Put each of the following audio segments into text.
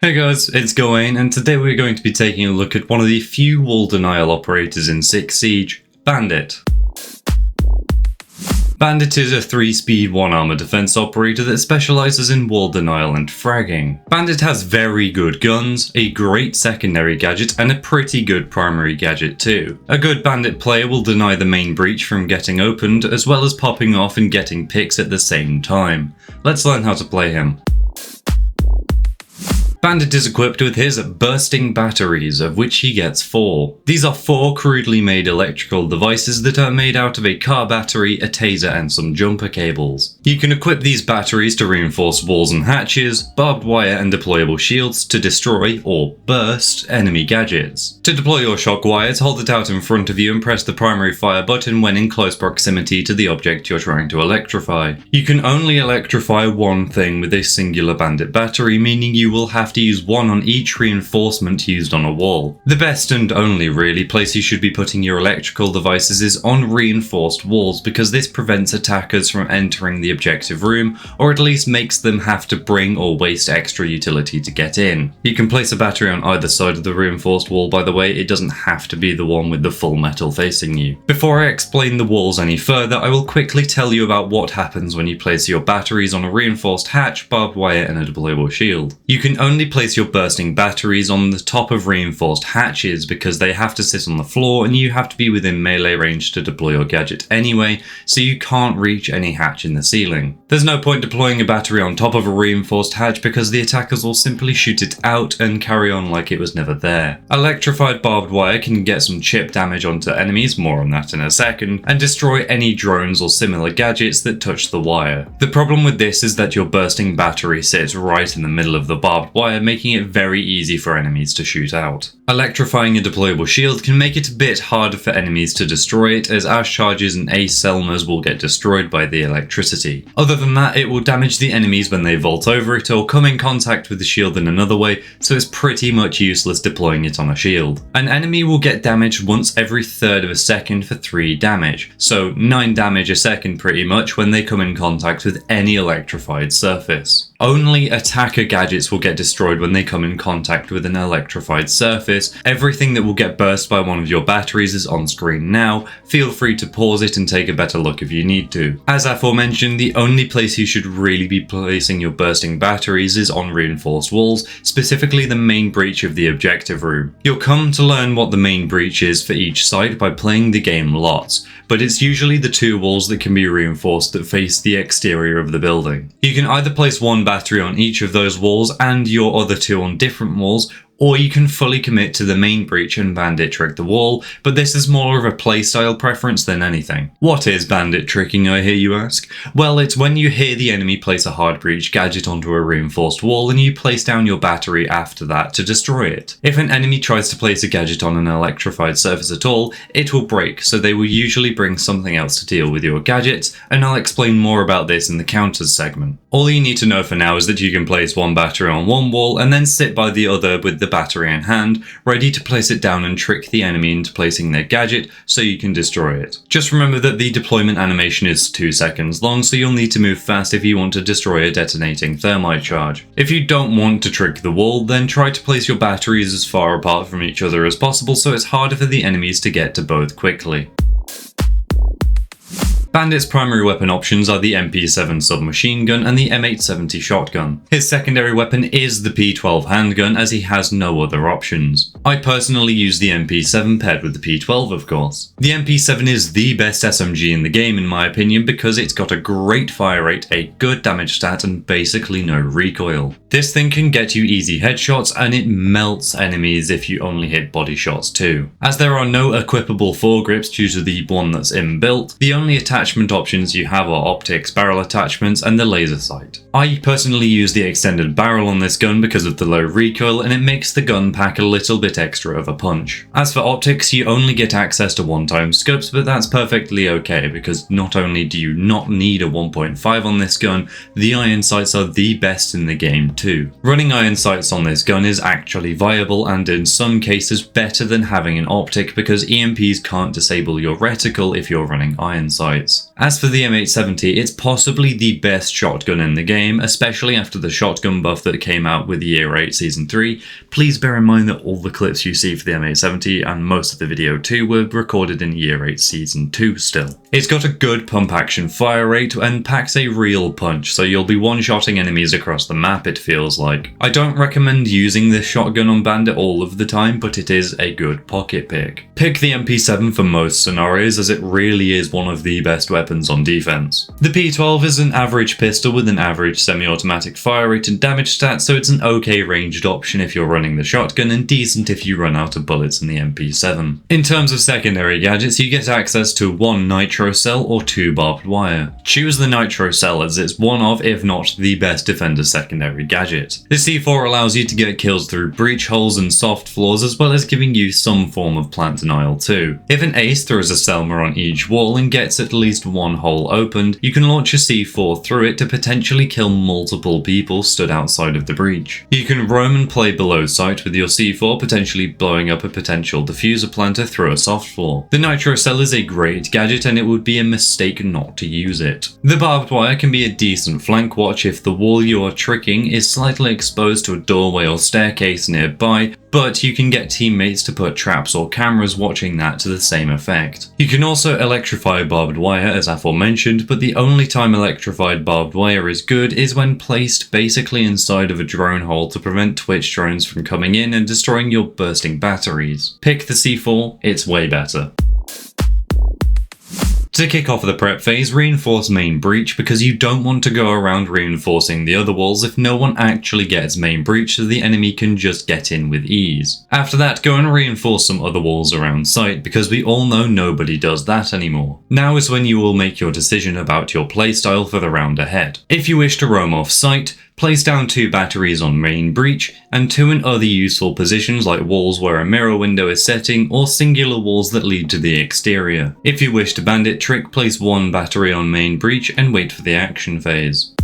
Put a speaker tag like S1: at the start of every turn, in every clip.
S1: Hey guys, it's Gawain, and today we're going to be taking a look at one of the few wall denial operators in 6 Siege, Bandit. Bandit is a 3-speed 1-armor defense operator that specializes in wall denial and fragging. Bandit has very good guns, a great secondary gadget, and a pretty good primary gadget too. A good Bandit player will deny the main breach from getting opened, as well as popping off and getting picks at the same time. Let's learn how to play him. Bandit is equipped with his bursting batteries, of which he gets 4. These are 4 crudely made electrical devices that are made out of a car battery, a taser, and some jumper cables. You can equip these batteries to reinforce walls and hatches, barbed wire and deployable shields to destroy, or burst, enemy gadgets. To deploy your shock wires, hold it out in front of you and press the primary fire button when in close proximity to the object you're trying to electrify. You can only electrify one thing with a singular Bandit battery, meaning you will have to use one on each reinforcement used on a wall. The best and only really place you should be putting your electrical devices is on reinforced walls, because this prevents attackers from entering the objective room, or at least makes them have to bring or waste extra utility to get in. You can place a battery on either side of the reinforced wall, by the way. It doesn't have to be the one with the full metal facing you. Before I explain the walls any further, I will quickly tell you about what happens when you place your batteries on a reinforced hatch, barbed wire, and a deployable shield. You can only place your bursting batteries on the top of reinforced hatches because they have to sit on the floor and you have to be within melee range to deploy your gadget anyway, so you can't reach any hatch in the ceiling. There's no point deploying a battery on top of a reinforced hatch because the attackers will simply shoot it out and carry on like it was never there. Electrified barbed wire can get some chip damage onto enemies, more on that in a second, and destroy any drones or similar gadgets that touch the wire. The problem with this is that your bursting battery sits right in the middle of the barbed wire, making it very easy for enemies to shoot out. Electrifying a deployable shield can make it a bit harder for enemies to destroy it, as Ash charges and Ace Selmers will get destroyed by the electricity. Other than that, it will damage the enemies when they vault over it or come in contact with the shield in another way, so it's pretty much useless deploying it on a shield. An enemy will get damaged once every third of a second for 3 damage, so 9 damage a second pretty much when they come in contact with any electrified surface. Only attacker gadgets will get destroyed when they come in contact with an electrified surface. Everything that will get burst by one of your batteries is on screen now. Feel free to pause it and take a better look if you need to. As aforementioned, the only place you should really be placing your bursting batteries is on reinforced walls, specifically the main breach of the objective room. You'll come to learn what the main breach is for each side by playing the game lots, but it's usually the 2 walls that can be reinforced that face the exterior of the building. You can either place one battery on each of those walls and your other 2 on different walls, or you can fully commit to the main breach and Bandit trick the wall, but this is more of a playstyle preference than anything. What is Bandit tricking, I hear you ask? Well, it's when you hear the enemy place a hard breach gadget onto a reinforced wall and you place down your battery after that to destroy it. If an enemy tries to place a gadget on an electrified surface at all, it will break, so they will usually bring something else to deal with your gadget, and I'll explain more about this in the counters segment. All you need to know for now is that you can place one battery on one wall and then sit by the other with the battery in hand, ready to place it down and trick the enemy into placing their gadget so you can destroy it. Just remember that the deployment animation is 2 seconds long, so you'll need to move fast if you want to destroy a detonating thermite charge. If you don't want to trick the wall, then try to place your batteries as far apart from each other as possible so it's harder for the enemies to get to both quickly. Bandit's primary weapon options are the MP7 submachine gun and the M870 shotgun. His secondary weapon is the P12 handgun, as he has no other options. I personally use the MP7 paired with the P12, of course. The MP7 is the best SMG in the game in my opinion, because it's got a great fire rate, a good damage stat, and basically no recoil. This thing can get you easy headshots, and it melts enemies if you only hit body shots too. As there are no equipable foregrips due to the one that's inbuilt, the only attachment options you have are optics, barrel attachments, and the laser sight. I personally use the extended barrel on this gun because of the low recoil, and it makes the gun pack a little bit extra of a punch. As for optics, you only get access to 1x scopes, but that's perfectly okay because not only do you not need a 1.5 on this gun, the iron sights are the best in the game too. Running iron sights on this gun is actually viable and in some cases better than having an optic, because EMPs can't disable your reticle if you're running iron sights. targets. As for the M870, it's possibly the best shotgun in the game, especially after the shotgun buff that came out with Year 8 Season 3. Please bear in mind that all the clips you see for the M870 and most of the video too were recorded in Year 8 Season 2 still. It's got a good pump action fire rate and packs a real punch, so you'll be one-shotting enemies across the map, it feels like. I don't recommend using this shotgun on Bandit all of the time, but it is a good pocket pick. Pick the MP7 for most scenarios, as it really is one of the best weapons on defense. The P12 is an average pistol with an average semi-automatic fire rate and damage stats, so it's an okay ranged option if you're running the shotgun and decent if you run out of bullets in the MP7. In terms of secondary gadgets, you get access to 1 nitro cell or 2 barbed wire. Choose the nitro cell as it's one of, if not the best defender secondary gadget. The C4 allows you to get kills through breach holes and soft floors, as well as giving you some form of plant denial too. If an ace throws a Selma on each wall and gets at least one hole opened, you can launch a C4 through it to potentially kill multiple people stood outside of the breach. You can roam and play below sight with your C4, potentially blowing up a potential diffuser planter through a soft floor. The nitro cell is a great gadget and it would be a mistake not to use it. The barbed wire can be a decent flank watch if the wall you are tricking is slightly exposed to a doorway or staircase nearby, but you can get teammates to put traps or cameras watching that to the same effect. You can also electrify barbed wire as aforementioned, but the only time electrified barbed wire is good is when placed basically inside of a drone hole to prevent Twitch drones from coming in and destroying your bursting batteries. Pick the C4, it's way better. To kick off the prep phase, reinforce main breach because you don't want to go around reinforcing the other walls if no one actually gets main breach, so the enemy can just get in with ease. After that, go and reinforce some other walls around site because we all know nobody does that anymore. Now is when you will make your decision about your playstyle for the round ahead. If you wish to roam off site, place down 2 batteries on main breach and 2 in other useful positions like walls where a mirror window is setting or singular walls that lead to the exterior. If you wish to bandit trick, place 1 battery on main breach and wait for the action phase.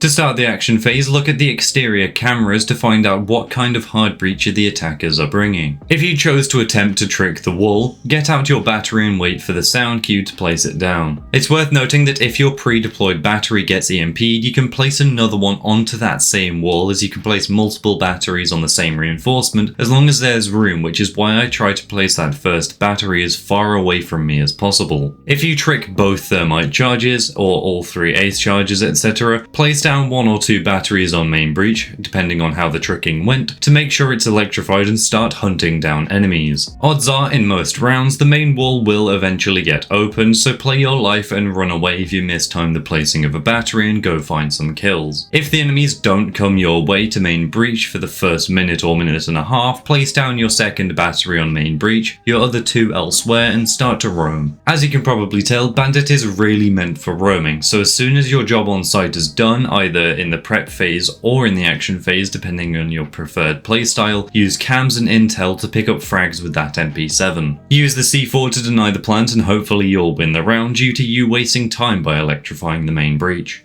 S1: To start the action phase, look at the exterior cameras to find out what kind of hard breacher the attackers are bringing. If you chose to attempt to trick the wall, get out your battery and wait for the sound cue to place it down. It's worth noting that if your pre-deployed battery gets EMP'd, you can place another one onto that same wall, as you can place multiple batteries on the same reinforcement as long as there's room, which is why I try to place that first battery as far away from me as possible. If you trick both thermite charges, or all 3 ace charges, etc., place down 1 or 2 batteries on main breach, depending on how the tricking went, to make sure it's electrified and start hunting down enemies. Odds are, in most rounds, the main wall will eventually get opened, so play your life and run away if you mistime the placing of a battery and go find some kills. If the enemies don't come your way to main breach for the first minute or minute and a half, place down your second battery on main breach, your other 2 elsewhere, and start to roam. As you can probably tell, Bandit is really meant for roaming, so as soon as your job on site is done, either in the prep phase or in the action phase depending on your preferred playstyle, use cams and intel to pick up frags with that MP7. Use the C4 to deny the plant and hopefully you'll win the round due to you wasting time by electrifying the main breach.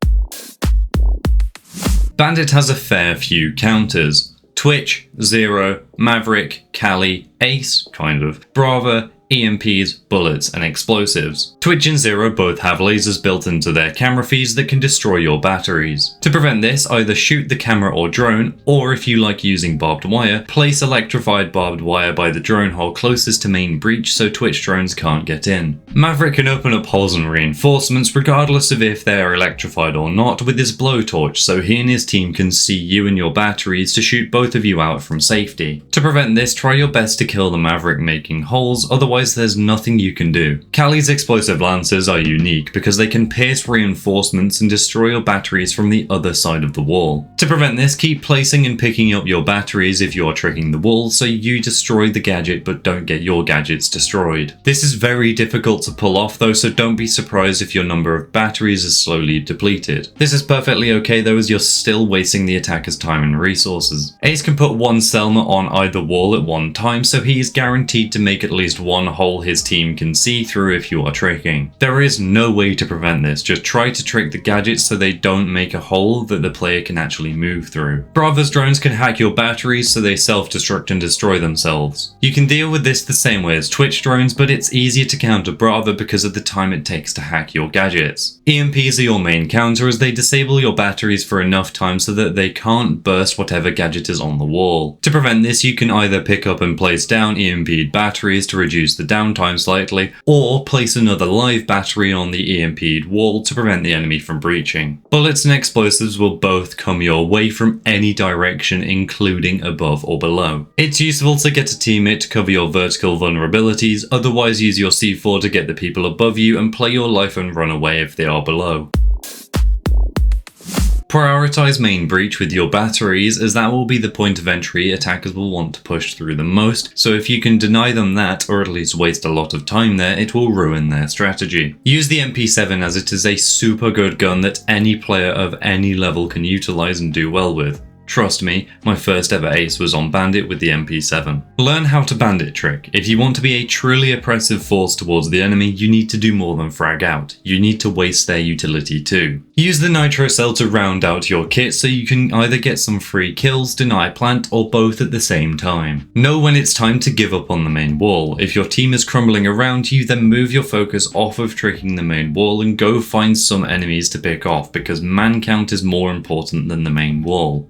S1: Bandit has a fair few counters. Twitch, Zero, Maverick, Kali, Ace, kind of, Brava, EMPs, bullets, and explosives. Twitch and Zero both have lasers built into their camera feeds that can destroy your batteries. To prevent this, either shoot the camera or drone, or if you like using barbed wire, place electrified barbed wire by the drone hole closest to main breach so Twitch drones can't get in. Maverick can open up holes and reinforcements regardless of if they are electrified or not with his blowtorch, so he and his team can see you and your batteries to shoot both of you out from safety. To prevent this, try your best to kill the Maverick making holes, otherwise there's nothing you can do. Kali's explosive lancers are unique because they can pierce reinforcements and destroy your batteries from the other side of the wall. To prevent this, keep placing and picking up your batteries if you're tricking the wall so you destroy the gadget but don't get your gadgets destroyed. This is very difficult to pull off though, so don't be surprised if your number of batteries is slowly depleted. This is perfectly okay though, as you're still wasting the attacker's time and resources. Ace can put 1 Selma on either wall at one time, so he is guaranteed to make at least 1 a hole his team can see through if you are tricking. There is no way to prevent this, just try to trick the gadgets so they don't make a hole that the player can actually move through. Brava's drones can hack your batteries so they self-destruct and destroy themselves. You can deal with this the same way as Twitch drones, but it's easier to counter Brava because of the time it takes to hack your gadgets. EMPs are your main counter as they disable your batteries for enough time so that they can't burst whatever gadget is on the wall. To prevent this, you can either pick up and place down EMP'd batteries to reduce the downtime slightly, or place another live battery on the EMP'd wall to prevent the enemy from breaching. Bullets and explosives will both come your way from any direction, including above or below. It's useful to get a teammate to cover your vertical vulnerabilities, otherwise use your C4 to get the people above you and play your life and run away if they are below. Prioritize main breach with your batteries, as that will be the point of entry attackers will want to push through the most, so if you can deny them that, or at least waste a lot of time there, it will ruin their strategy. Use the MP7 as it is a super good gun that any player of any level can utilize and do well with. Trust me, my first ever ace was on Bandit with the MP7. Learn how to Bandit trick. If you want to be a truly oppressive force towards the enemy, you need to do more than frag out. You need to waste their utility too. Use the nitro cell to round out your kit so you can either get some free kills, deny plant, or both at the same time. Know when it's time to give up on the main wall. If your team is crumbling around you, then move your focus off of tricking the main wall and go find some enemies to pick off, because man count is more important than the main wall.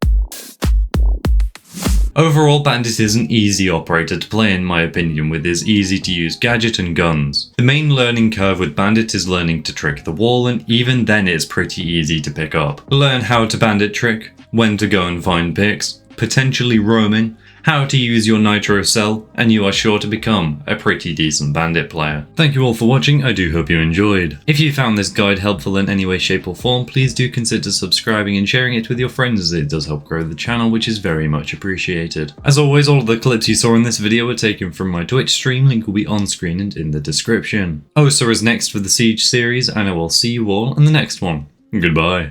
S1: Overall, Bandit is an easy operator to play in my opinion with his easy to use gadget and guns. The main learning curve with Bandit is learning to trick the wall, and even then it's pretty easy to pick up. Learn how to Bandit trick, when to go and find picks, potentially roaming, how to use your nitro cell, and you are sure to become a pretty decent Bandit player. Thank you all for watching, I do hope you enjoyed. If you found this guide helpful in any way, shape or form, please do consider subscribing and sharing it with your friends, as it does help grow the channel, which is very much appreciated. As always, all of the clips you saw in this video were taken from my Twitch stream, link will be on screen and in the description. Osa is next for the Siege series, and I will see you all in the next one. Goodbye.